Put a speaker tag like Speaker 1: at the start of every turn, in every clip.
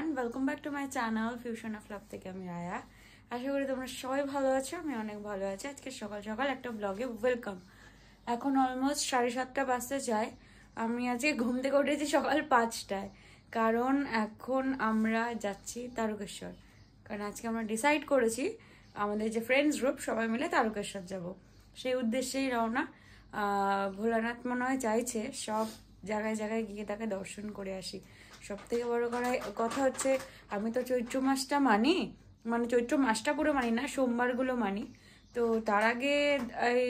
Speaker 1: Everyone, welcome back to my channel fusion of love থেকে আমি রায়া। আশা করি তোমরা সবাই ভালো আছো, আমি অনেক ভালো আছি। আজকে সকাল সকাল একটা ব্লগে ওয়েলকাম। এখন অলমোস্ট 7:30 বাজতে যায়। আমি আজকে ঘুম থেকে উঠেছি সকাল 5টায়, কারণ এখন আমরা যাচ্ছি তারকেশ্বর। কারণ আজকে আমরা ডিসাইড করেছি আমাদের যে ফ্রেন্ডস গ্রুপ সবাই মিলে তারকেশ্বর যাব, সেই উদ্দেশ্যেই রওনা। ভোলানাথ মনে হয় চাইছে সব জায়গায় জায়গায় গিয়ে তাকে দর্শন করে আসি। সব থেকে বড় কথা হচ্ছে, আমি তো চৈত্র মাসটা মানি, মানে চৈত্র মাসটা পুরো মানি না, সোমবারগুলো মানি। তো তার আগে এই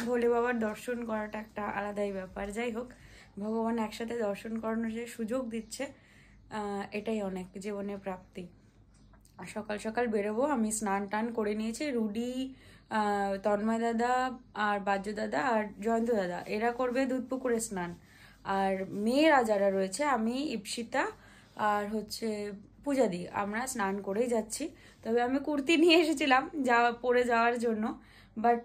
Speaker 1: ভোলে বাবার দর্শন করাটা একটা আলাদাই ব্যাপার। যাই হোক, ভগবান একসাথে দর্শন করানোর যে সুযোগ দিচ্ছে, এটাই অনেক জীবনের প্রাপ্তি। সকাল সকাল বেরোবো। আমি স্নান টান করে নিয়েছি। রুডি, তন্ময় দাদা আর বাজ্য দাদা আর জয়ন্ত দাদা এরা করবে দুধপুকুরে স্নান। আর মেয়েরা যারা রয়েছে, আমি, ইপসিতা আর হচ্ছে পূজাদি, আমরা স্নান করেই যাচ্ছি। তবে আমি কুর্তি নিয়ে এসেছিলাম পরে যাওয়ার জন্য, বাট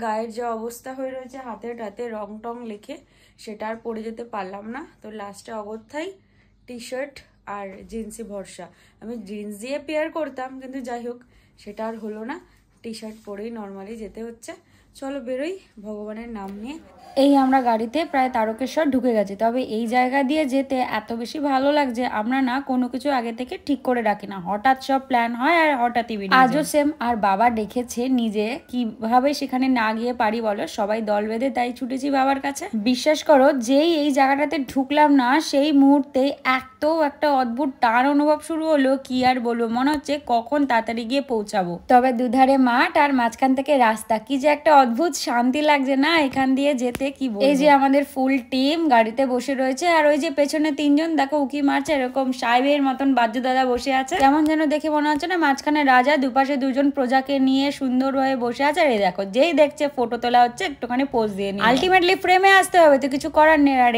Speaker 1: গায়ের যে অবস্থা হয়ে রয়েছে, হাতে রং টং লেখে, সেটা আর পরে যেতে পারলাম না। তো লাস্টে অগত্যাই টি শার্ট আর জিন্সই ভরসা। আমি জিন্স দিয়ে পেয়ার করতাম, কিন্তু যাই হোক সেটা আর হলো না। টি শার্ট পরেই নর্মালি যেতে হচ্ছে। চলো বেরোই ভগবানের নাম নিয়ে। এই আমরা গাড়িতে প্রায় তারকেশ্বর ঢুকে গেছি। তবে এই জায়গা দিয়ে যেতে এত বেশি ভালো লাগছে, আমরা না কোনো কিছু আগে থেকে ঠিক করে রাখি না, হঠাৎ সব প্ল্যান হয় আর হঠাৎই বেরিয়ে যায়। আজও সেম। আর বাবা দেখেছে নিজে কিভাবে সেখানে না গিয়ে পারি বলো, সবাই দল বেঁধে তাই ছুটেছি বাবার কাছে। বিশ্বাস করো, যেই এই জায়গাটাতে ঢুকলাম না, সেই মুহূর্তে একটা অদ্ভুত টান অনুভব শুরু হলো। কি আর বলবো, মনে হচ্ছে কখন তাড়াতাড়ি গিয়ে পৌঁছাবো। তবে দুধারে মাঠ আর মাঝখান থেকে রাস্তা, কি যে একটা অদ্ভুত শান্তি লাগছে না এখান দিয়ে যেতে, কি বলবো। এই যে আমাদের ফুল টিম গাড়িতে বসে রয়েছে, আর ওই যে পেছনে তিনজন দেখো উকি মারছে, এরকম সাহেবের মতন বাদ্য দাদা বসে আছে। কেমন যেন দেখে মনে হচ্ছে না মাঝখানে রাজা, দুপাশে দুজন প্রজাকে নিয়ে সুন্দর হয়ে বসে আছে। আর এই দেখো, যেই দেখছে ফটো তোলা হচ্ছে, একটুখানি পোজ দিয়ে নিই। আলটিমেটলি ফ্রেমে আসতে হবে, তো কিছু করার নেই। আর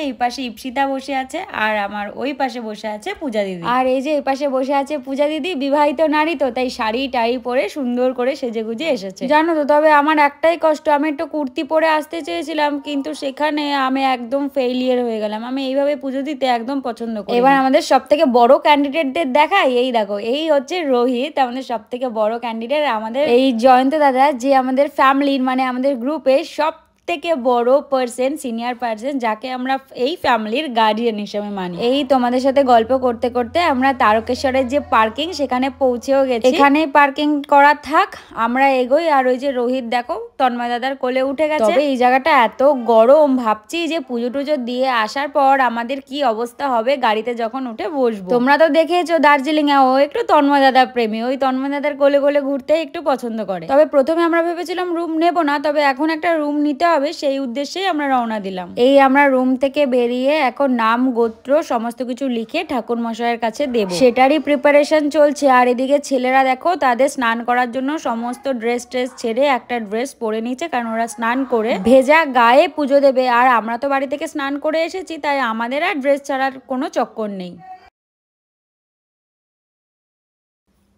Speaker 1: এই পাশে ইপসিতা বসে আছে, আর আমার ওই পাশে বসে আছে পূজা দিদি। আর এই যে এই পাশে বসে আছে পূজা দিদি, বিবাহিত নারী, তো তাই শাড়ি টাড়ি পরে সুন্দর করে সেজে গুজে এসেছে, জানো তো। তবে আমার একটাই কষ্ট, আমি একটু কুর্তি পরে আসতে চেয়েছিলাম, কিন্তু সেখানে আমি একদম ফেইলিয়ার হয়ে গেলাম। আমি এইভাবে পুজো দিতে একদম পছন্দ করি। এবার আমাদের সব থেকে বড় ক্যান্ডিডেটদের দেখাই। এই দেখো, এই হচ্ছে রোহিত, আমাদের সব থেকে বড় ক্যান্ডিডেট। আমাদের এই জয়ন্ত দাদা, যে আমাদের ফ্যামিলির মানে আমাদের গ্রুপে সব থেকে বড় পার্সন, সিনিয়র পার্সন, যাকে আমরা এই ফ্যামিলির গার্ডিয়ান হিসেবে মানি। এই তোমাদের সাথে গল্প করতে করতে আমরা তারকেশ্বরের যে পার্কিং, সেখানে পৌঁছেও গেছি। এখানেই পার্কিং করা থাক, আমরা এগোই। আর ওই যে রোহিত দেখো তন্ময় দাদার কোলে উঠে গেছে। তবে এই জায়গাটা এত গরম, ভাবছি যে পুজো টুজো দিয়ে আসার পর আমাদের কি অবস্থা হবে গাড়িতে যখন উঠে বসবো। তোমরা তো দেখেছো দার্জিলিং এ ও একটু তন্ময় দাদার প্রেমী, ওই তন্ময় দাদার কোলে কোলে ঘুরতে একটু পছন্দ করে। তবে প্রথমে আমরা ভেবেছিলাম রুম নেব না, তবে এখন একটা রুম নিতে হবে, সেই উদ্দেশ্যেই আমরা রওনা দিলাম। এই আমরা রুম থেকে বেরিয়ে এখন নাম গোত্র সমস্ত কিছু লিখে ঠাকুর মশাইয়ের কাছে দেব, সেটারই প্রিপারেশন চলছে। আর এদিকে ছেলেরা দেখো তাদের স্নান করার জন্য সমস্ত ড্রেস ছেড়ে একটা ড্রেস পরে নিচ্ছে, কারণ ওরা স্নান করে ভেজা গায়ে পুজো দেবে। আর আমরা তো বাড়ি থেকে স্নান করে এসেছি, তাই আমাদের আর ড্রেস ছাড়ার কোনো চক্কর নেই।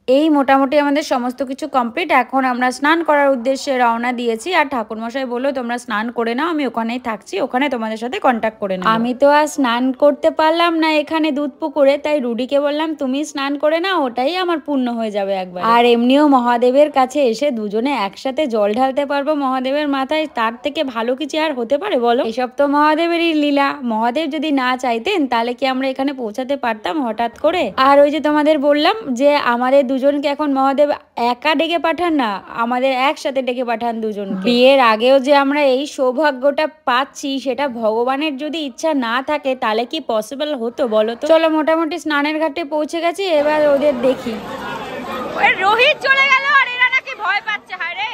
Speaker 1: এই মোটামুটি আমাদের সমস্ত কিছু কমপ্লিট। এখন আমরা স্নান করার উদ্দেশ্যে রওনা দিয়েছি। আর ঠাকুরমশাই বললো তোমরা স্নান করে নাও, আমি ওখানেই থাকছি, ওখানে তোমাদের সাথে কন্ট্যাক্ট করে নাও। আমি তো আর স্নান করতে পারলাম না এখানে দুধপুকুরে, তাই রুডিকে বললাম তুমি স্নান করে নাও, ওটাই আমার পূর্ণ হয়ে যাবে একবার। আর এমনিও মহাদেবের কাছে এসে দুজনে একসাথে জল ঢালতে পারবো মহাদেবের মাথায়, তার থেকে ভালো কিছু আর হতে পারে বলো। এসব তো মহাদেবেরই লীলা। মহাদেব যদি না চাইতেন তাহলে কি আমরা এখানে পৌঁছাতে পারতাম হঠাৎ করে? আর ওই যে তোমাদের বললাম যে আমাদের দুজনকে এখন মহাদেব একা ডেকে পাঠান না, আমাদের একসাথে ডেকে পাঠান দুজন। বিয়ের আগেও যে আমরা এই সৌভাগ্যটা পাচ্ছি, সেটা ভগবানের যদি ইচ্ছা না থাকে তাহলে কি পসিবল হতো বলো তো। চলো, মোটামুটি স্নানের ঘাটে পৌঁছে গেছি, এবার ওদের দেখি। ওই রোহিত চলে গেল আর এরা নাকি ভয় পাচ্ছে। হায় রে,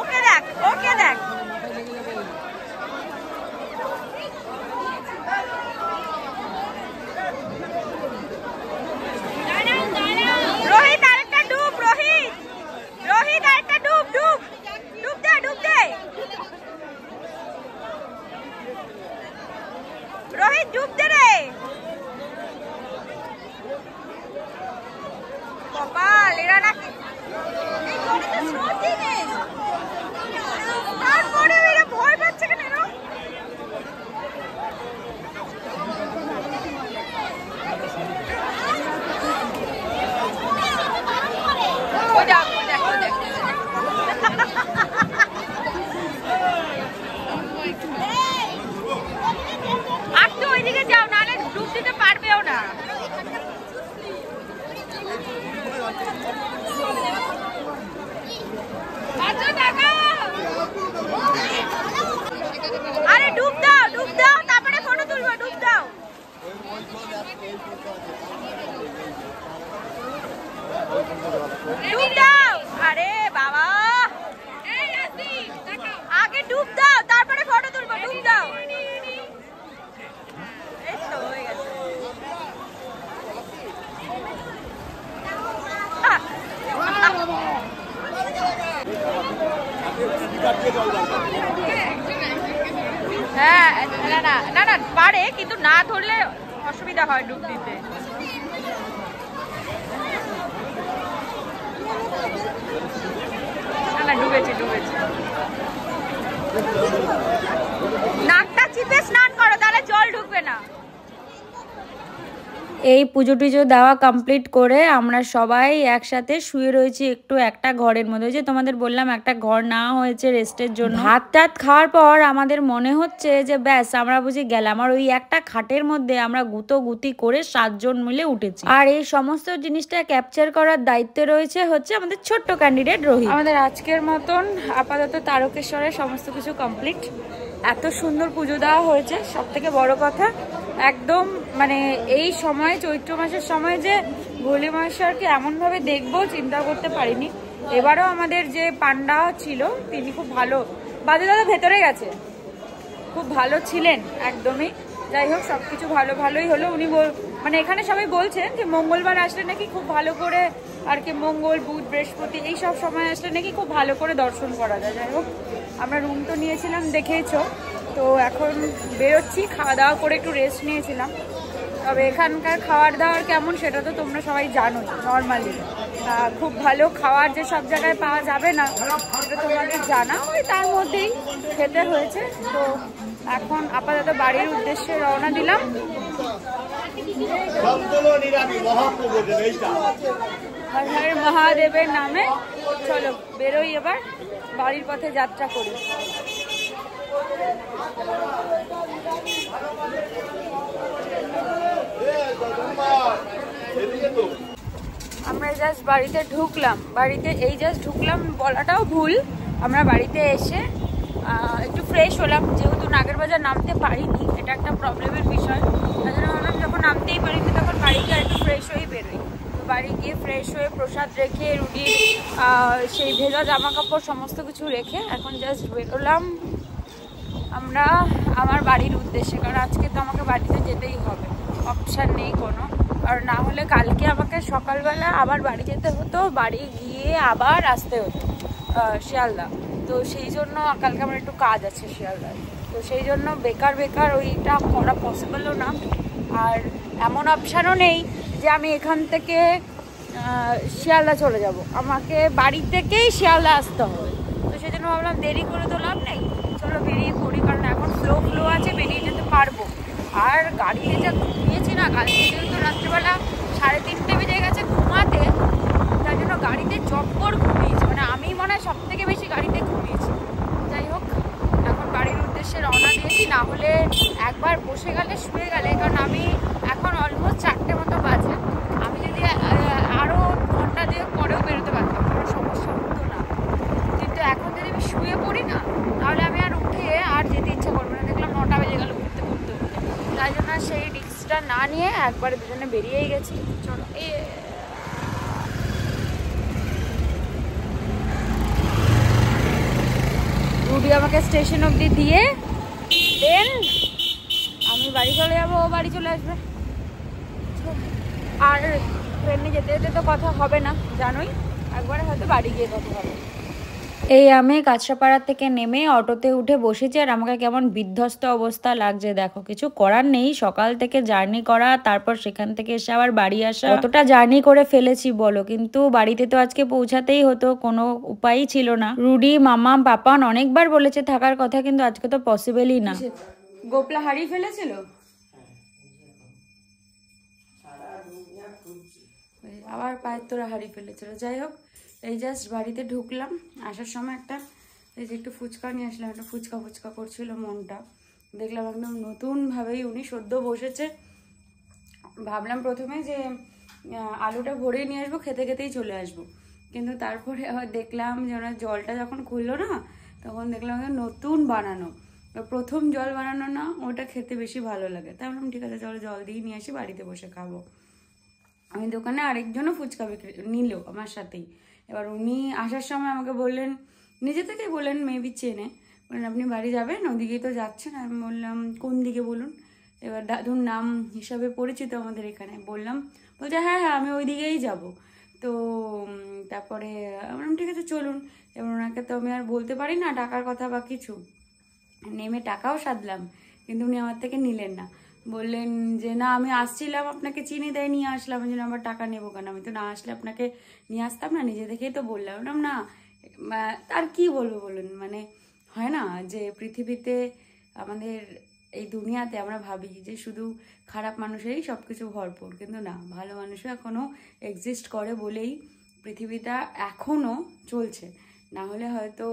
Speaker 1: ওকে দেখ, ও রোহিত ডুব দে রে কপাল এরা নাকি এই গড়িতে স্রোতই নেই তারপরে এরা ভয় পাচ্ছে কেন এরা ওই দেখ আর তো ওইদিকে যাও নাহলে ডুব দিতে পারবেও না আরে ডুব দাও তারপরে ফটো তুলবো ডুব দাও আরে বাবা আগে ডুব দাও তারপরে ফটো তুলবো ডুব দাও এই তো হয়ে গেছে হ্যাঁ না পারে কিন্তু না ধরলে অসুবিধা হয় ডুব দিতে না ডুবেছে নাকটা চিপে স্নান করো তাহলে জল ঢুকবে না এই পুজো টুজো দেওয়া কমপ্লিট করে আমরা সবাই একসাথে শুয়ে রয়েছি একটু একটা ঘরের মধ্যে যে তোমাদের বললাম একটা ঘর নেওয়া হয়েছে রেস্টের জন্য ভাত টাত খাওয়ার পর আমাদের মনে হচ্ছে যে ব্যাস আমরা বুঝি গেলাম আর ওই একটা খাটের মধ্যে আমরা গুতি করে 7 জন মিলে উঠেছি আর এই সমস্ত জিনিসটা ক্যাপচার করার দায়িত্বে রয়েছে হচ্ছে আমাদের ছোট্ট ক্যান্ডিডেট রোহিত আমাদের আজকের মতন আপাতত তারকেশ্বরের সমস্ত কিছু কমপ্লিট এত সুন্দর পুজো দেওয়া হয়েছে সব থেকে বড় কথা একদম মানে এই সময় চৈত্র মাসের সময় যে ভোলে মহেশ্বরকে এমনভাবে দেখবো চিন্তা করতে পারিনি এবারও আমাদের যে পান্ডা ছিল তিনি খুব ভালো বাজে দাদা ভেতরে গেছে খুব ভালো ছিলেন একদমই যাই হোক সবকিছু ভালোই হলো উনি মানে এখানে সবাই বলছেন যে মঙ্গলবার আসলে নাকি খুব ভালো করে আর কি মঙ্গল বুধ বৃহস্পতি এই সব সময় আসলে নাকি খুব ভালো করে দর্শন করা যায় যাই হোক আমরা রুম তো নিয়েছিলাম দেখেইছো তো এখন বেরোচ্ছি খাওয়া দাওয়া করে একটু রেস্ট নিয়েছিলাম তবে এখানকার খাওয়ার দাওয়ার কেমন সেটা তো তোমরা সবাই জানো নর্মালি খুব ভালো খাওয়ার যে সব জায়গায় পাওয়া যাবে না সেটা তোমাদের জানা ওই তার মধ্যেই খেতে হয়েছে তো এখন আপাতত বাড়ির উদ্দেশ্যে রওনা দিলাম মহাদেবের নামে চলো বেরোই এবার বাড়ির পথে যাত্রা করি আমরা জাস্ট বাড়িতে ঢুকলাম বলাটাও ভুল আমরা বাড়িতে এসে একটু ফ্রেশ হলাম যেহেতু নাগেরবাজার নামতে পারিনি এটা একটা প্রবলেমের বিষয় তাই জন্য ভাবলাম যখন নামতেই পারিনি তখন বাড়ি গিয়ে একটু ফ্রেশ হয়েই বেরোই তো বাড়ি গিয়ে ফ্রেশ হয়ে প্রসাদ রেখে রুটি সেই ভেজা জামা কাপড় সমস্ত কিছু রেখে এখন জাস্ট বেরোলাম আমরা আমার বাড়ির উদ্দেশ্যে কারণ আজকে তো আমাকে বাড়িতে যেতেই হবে অপশান নেই কোনো আর না হলে কালকে আমাকে সকালবেলা আবার বাড়ি যেতে হতো বাড়ি গিয়ে আবার আসতে হতো শিয়ালদা তো সেই জন্য কালকে আমার একটু কাজ আছে শিয়ালদায় তো সেই জন্য বেকার ওইটা করা পসিবলও না আর এমন অপশানও নেই যে আমি এখান থেকে শিয়ালদা চলে যাব আমাকে বাড়ি থেকেই শিয়ালদা আসতে হবে তো সেই জন্য ভাবলাম দেরি করে তো লাভ নেই চলো বেরিয়ে পড়ি কারণ এখন ফ্লো আছে বেরিয়ে যেতে পারবো আর গাড়িতে যা ঘুমিয়েছি না গাড়িতে যেহেতু রাত্রিবেলা 3:30 বেজে গেছে ঘুমাতে তাই জন্য গাড়িতে জব্বর ঘুমিয়েছি মানে আমি মনে হয় সব থেকে বেশি গাড়িতে ঘুমিয়েছি যাই হোক এখন বাড়ির উদ্দেশ্যে রওনা দিয়েছি না হলে একবার বসে গেলে শুয়ে গেলে কারণ আমি এখন অলমোস্ট 4টে মতো বাজে আমি যদি আরও ঘন্টা 2 পরেও বেরোতে পারতাম কোনো সমস্যা হতো না কিন্তু এখন যদি আমি শুয়ে পড়ি না তাহলে আমি আর উঠে আর যেতে ইচ্ছা করবো না দেখলাম 9টা বেজে গেল ঘুরতে তাই জন্য সেই রিস্কটা না নিয়ে একবারে দুজনে বেরিয়েই গেছি চলো রুডি আমাকে স্টেশন অবধি দিয়ে দেন আমি বাড়ি চলে যাবো ও বাড়ি চলে আসবে আর ট্রেনে যেতে যেতে তো কথা হবে না জানোই একবারে হয়তো বাড়ি গিয়ে কথা হবে এই আমি কাছড়াপাড়া থেকে নেমে অটোতে উঠে বসেছি আর আমাকে কেমন বিধ্বস্ত অবস্থা লাগছে দেখো। কিছু করার নেই, সকাল থেকে জার্নি করা, তারপর সেখান থেকে এসে আবার বাড়ি আসা, কতটা জার্নি করে ফেলেছি বলো। কিন্তু বাড়িতে তো আজকে পৌঁছাতেই হতো, কোনো উপায়ই ছিল না। রুডি, মামা, পাপান অনেকবার বলেছে থাকার কথা, কিন্তু আজকে তো পসিবলই না। গোপলা হারিয়ে ফেলেছিল, আবার পায়ের তোরা হারিয়ে ফেলেছিল। যাই হোক, এই জাস্ট বাড়িতে ঢুকলাম, আসার সময় একটা এই যে একটু ফুচকা নিয়ে আসলাম, একটা ফুচকা ফুচকা করছিল মনটা, দেখলাম একদম নতুনভাবেই উনি সদ্য বসেছে। ভাবলাম প্রথমে যে আলুটা ভরেই নিয়ে আসবো, খেতে খেতেই চলে আসবো, কিন্তু তারপরে আবার দেখলাম যে ওনার জলটা যখন খুললো না, তখন দেখলাম নতুন বানানো, প্রথম জল বানানো না, ওটা খেতে বেশি ভালো লাগে। তাই বললাম ঠিক আছে চলো জল দিয়ে নিয়ে আসি, বাড়িতে বসে খাবো। আমি দোকানে আরেকজনও ফুচকা বিক্রি নিল আমার সাথেই। এবার উনি আসার সময় আমাকে বললেন, নিজে থেকেই বললেন, মেবি চেনে, বললেন আপনি বাড়ি যাবেন, ওদিকেই তো যাচ্ছেন। আমি বললাম কোন দিকে বলুন। এবার দাদুর নাম হিসাবে পরিচিত আমাদের এখানে, বললাম, বলছে হ্যাঁ হ্যাঁ আমি ওই দিকেই যাবো। তো তারপরে বললাম ঠিক আছে চলুন। এবার ওনাকে তো আমি আর বলতে পারি না টাকার কথা বা কিছু, নেমে টাকাও সাধলাম, কিন্তু উনি আমার থেকে নিলেন না। বললেন যে না আমি আসছিলাম, আপনাকে চিনি দেয় নিয়ে আসলাম, ওই জন্য আমার টাকা নেবো কেন, আমি তো না আসলে আপনাকে নিয়ে আসতাম না, নিজে থেকেই তো বললাম। না আর কি বলবো বলুন, মানে হয় না যে পৃথিবীতে আমাদের এই দুনিয়াতে আমরা ভাবি যে শুধু খারাপ মানুষেরই সব কিছু ভরপুর, কিন্তু না, ভালো মানুষও এখনও এক্সিস্ট করে বলেই পৃথিবীটা এখনও চলছে, না হলে হয়তো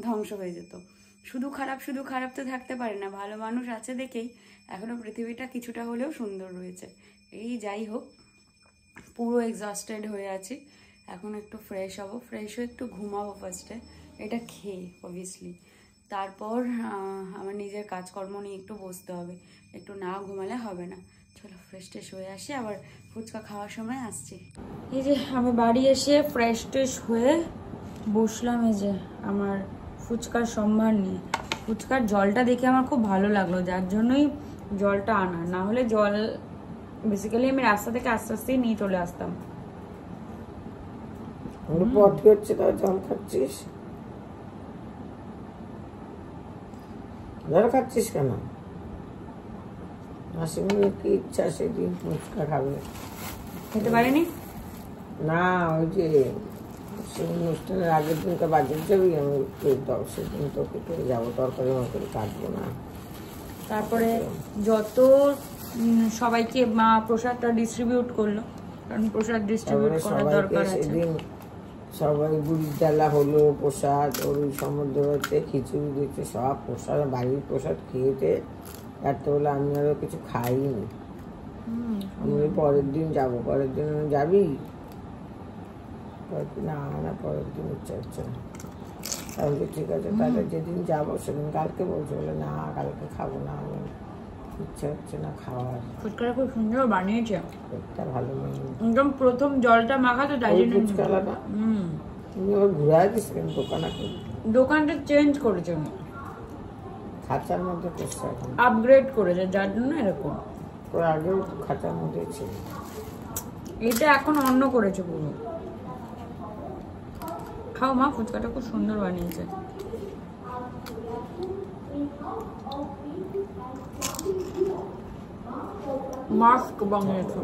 Speaker 1: ধ্বংস হয়ে যেত। শুধু খারাপ তো থাকতে পারে না, ভালো মানুষ আছে দেখেই এখনো পৃথিবীটা কিছুটা হলেও সুন্দর রয়েছে। এই যাই হোক, পুরো এক্সস্টেড হয়ে আছি, এখন একটু ফ্রেশ হব, ফ্রেশ হয়ে একটু ঘুমাবো ফার্স্টে, এটা খেয়ে অবভিয়াসলি। তারপর আমার নিজের কাজকর্ম নিয়ে একটু বসতে হবে, একটু না ঘুমালে হবে না। চলো ফ্রেশ ট্রেশ হয়ে আসি, আবার ফুচকা খাওয়ার সময় আসছি। এই যে আমি বাড়ি এসে ফ্রেশ ট্রেশ হয়ে বসলাম, এই যে আমার ফুচকার সম্ভার নিয়ে। ফুচকার জলটা দেখে আমার খুব ভালো লাগলো, যার জন্যই জলটা আনা, না হলে জল বেসিক্যালি আমি রাস্তা থেকে আস্তে আস্তেই নিয়ে চলে আসতাম।
Speaker 2: পথ হচ্ছে তাও জল খাচ্ছিস, জল খাচ্ছিস কেন? মাসিমণির কি ইচ্ছা সেদিন ফুচকা খাবে,
Speaker 1: খেতে পারিনি
Speaker 2: না ওই যে সে অনুষ্ঠানের আগের দিনকে বাজার যাবি, আমি সেদিন তোকে করে যাবো, তরকারি মরকারি কাটবো না।
Speaker 1: তারপরে যত সবাইকে মা প্রসাদটা ডিস্ট্রিবিউট করলো, কারণ প্রসাদ ডিস্ট্রিবিউট করার দরকার আছে।
Speaker 2: সেদিন সবাই বুড়ির ডালা হলো, প্রসাদ ওর সমুদ্র হচ্ছে, খিচুড়ি দিচ্ছে, সব প্রসাদ বাড়ির প্রসাদ খেয়েতে রাত্রেবেলা আমি আরও কিছু খাইনি। আমি পরের দিন যাবো, পরের দিন যাবি? না না পরের দিন ইচ্ছা হচ্ছে না। তাহলে ঠিক আছে, তাহলে যেদিন যাবো সেদিন কালকে বলছে, বলে না কালকে খাবো না, আমি ইচ্ছা হচ্ছে না খাওয়ার।
Speaker 1: ফুচকাটা খুব সুন্দর বানিয়েছে,
Speaker 2: পেটটা ভালো নেই,
Speaker 1: একদম প্রথম জলটা মাখাতো তাই জন্য।
Speaker 2: ফুচকালাটা তুমি আবার ঘুরাই দিস কেন দোকানে?
Speaker 1: দোকানটা চেঞ্জ করেছে,
Speaker 2: খাঁচার মধ্যে করছে, এখন
Speaker 1: আপগ্রেড করেছে, যার জন্য এরকম।
Speaker 2: ওর আগেও খাঁচার মধ্যে ছিল,
Speaker 1: এটা এখন অন্য করেছে পুরো। খাও মা, ফুচকাটা খুব সুন্দর বানিয়েছে। মাস্ক বানিয়েছে।